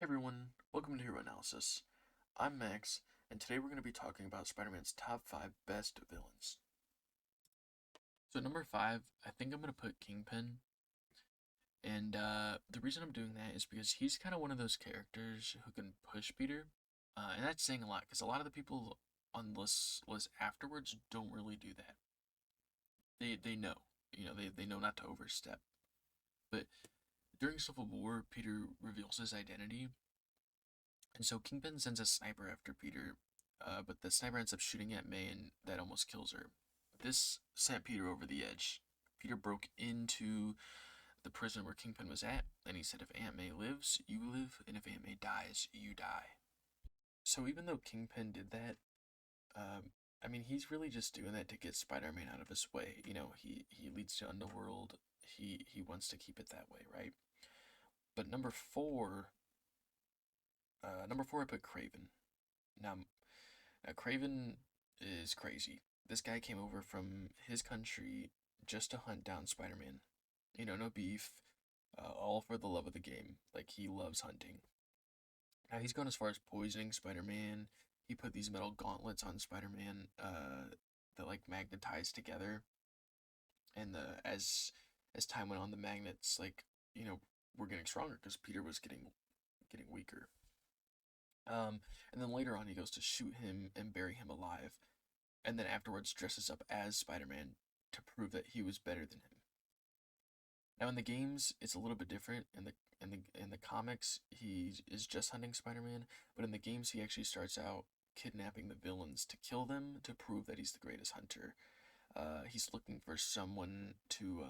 Everyone, welcome to Hero Analysis. I'm Max, and today we're going to be talking about Spider-Man's top 5 best villains. So number 5, I think I'm going to put Kingpin, and the reason I'm doing that is because he's kind of one of those characters who can push Peter, and that's saying a lot, because a lot of the people on the list afterwards don't really do that. They know, they know not to overstep. But during Civil War, Peter reveals his identity. And so Kingpin sends a sniper after Peter, but the sniper ends up shooting at May, and that almost kills her. This sent Peter over the edge. Peter broke into the prison where Kingpin was at, and he said, if Aunt May lives, you live, and if Aunt May dies, you die. So even though Kingpin did that, I mean, he's really just doing that to get Spider-Man out of his way. He leads to Underworld. He wants to keep it that way, right? But number four, I put Kraven. Now, Kraven is crazy. This guy came over from his country just to hunt down Spider-Man. No beef, all for the love of the game. Like, he loves hunting. Now, he's gone as far as poisoning Spider-Man. He put these metal gauntlets on Spider-Man that, like, magnetize together. And as time went on, the magnets, like, were getting stronger because Peter was getting weaker. And then later on, he goes to shoot him and bury him alive, and then afterwards dresses up as Spider-Man to prove that he was better than him. Now in the games, it's a little bit different. In the comics, he is just hunting Spider-Man, but in the games, he actually starts out kidnapping the villains to kill them to prove that he's the greatest hunter. He's looking for someone to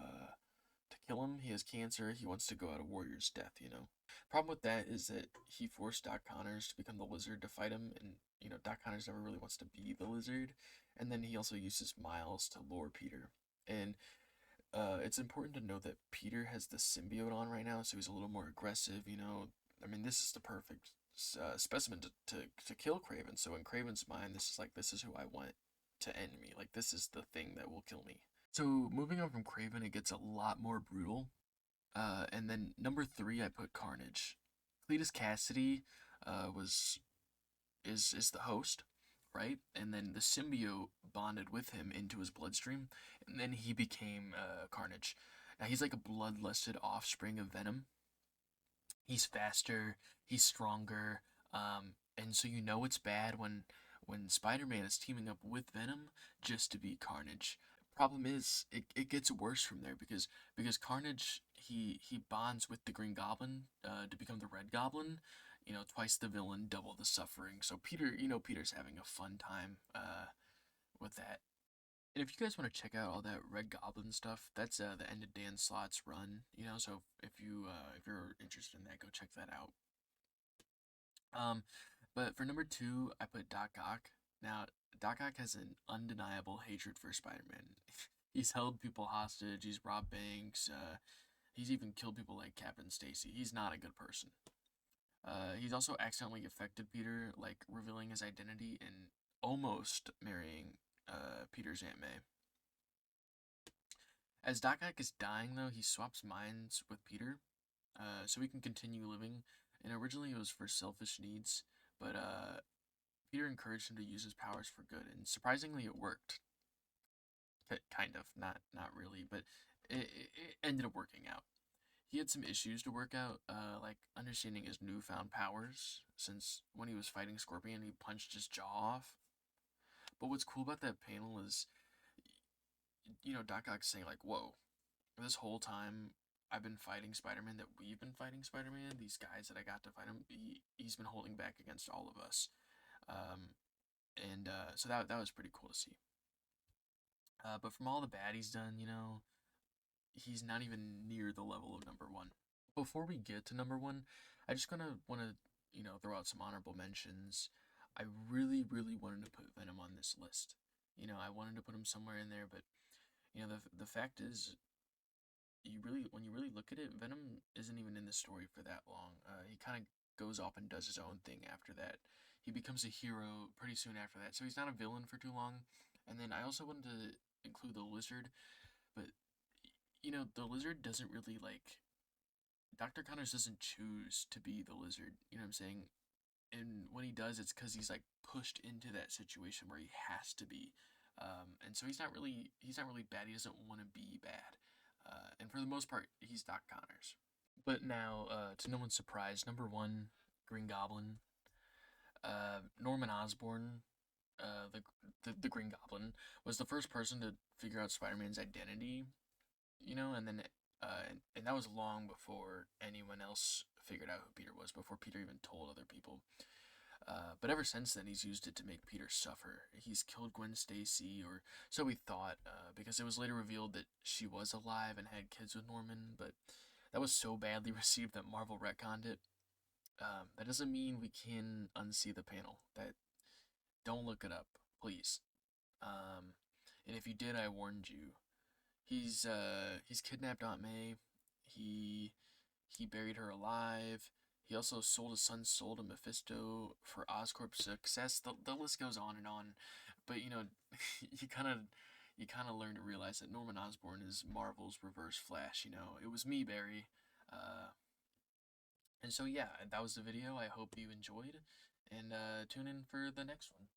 kill him. He has cancer. He wants to go out a warrior's death. Problem with that is that he forced Doc Connors to become the Lizard to fight him, and Doc Connors never really wants to be the Lizard. And then he also uses Miles to lure Peter. And it's important to know that Peter has the symbiote on right now, so he's a little more aggressive. I mean, this is the perfect specimen to kill Kraven. So in Kraven's mind, this is who I want to end me. Like, this is the thing that will kill me. So moving on from Kraven, it gets a lot more brutal. And then number 3, I put Carnage. Cletus Cassidy was is the host, right? And then the symbiote bonded with him into his bloodstream, and then he became Carnage. Now he's like a bloodlusted offspring of Venom. He's faster, he's stronger, and so it's bad when Spider-Man is teaming up with Venom just to beat Carnage. Problem is, it gets worse from there because Carnage he bonds with the Green Goblin to become the Red Goblin. Twice the villain, double the suffering. So Peter's having a fun time with that. And if you guys want to check out all that Red Goblin stuff, that's the end of Dan Slott's run. So if you're interested in that, go check that out. But for number 2, I put Doc Ock. Now, Doc Ock has an undeniable hatred for Spider-Man. He's held people hostage. He's robbed banks. He's even killed people like Captain Stacy. He's not a good person. He's also accidentally affected Peter, like revealing his identity and almost marrying Peter's Aunt May. As Doc Ock is dying, though, he swaps minds with Peter, so he can continue living. And originally it was for selfish needs, but Peter encouraged him to use his powers for good, and surprisingly, it worked. Kind of, not really, but it ended up working out. He had some issues to work out, like understanding his newfound powers, since when he was fighting Scorpion, he punched his jaw off. But what's cool about that panel is, Doc Ock's saying, like, whoa, this whole time I've been fighting Spider-Man, that we've been fighting Spider-Man, these guys that I got to fight him, he's been holding back against all of us. So that was pretty cool to see. But from all the bad he's done, he's not even near the level of number 1. Before we get to number 1, I just gonna want to, throw out some honorable mentions. I really, really wanted to put Venom on this list. I wanted to put him somewhere in there, but the fact is, when you really look at it, Venom isn't even in the story for that long. He kind of goes off and does his own thing after that. He becomes a hero pretty soon after that, so he's not a villain for too long. And then I also wanted to include the Lizard, but the Lizard doesn't really like Dr. Connors doesn't choose to be the lizard. You know what I'm saying? And when he does, it's because he's like pushed into that situation where he has to be. And so he's not really bad. He doesn't want to be bad. And for the most part, he's Doc Connors. But now, to no one's surprise, number one, Green Goblin, Norman Osborn, the Green Goblin, was the first person to figure out Spider-Man's identity. And then and that was long before anyone else figured out who Peter was, before Peter even told other people. But ever since then, he's used it to make Peter suffer. He's killed Gwen Stacy, or so we thought, because it was later revealed that she was alive and had kids with Norman, but that was so badly received that Marvel retconned it. That doesn't mean we can unsee the panel. That Don't look it up, please. Um, and if you did, I warned you. He's kidnapped Aunt May. He he buried her alive. He also sold his son's soul to Mephisto for Oscorp's success. The list goes on and on, but you kind of learn to realize that Norman Osborn is Marvel's Reverse Flash. It was me, Barry. Uh, and so yeah, that was the video. I hope you enjoyed, and tune in for the next one.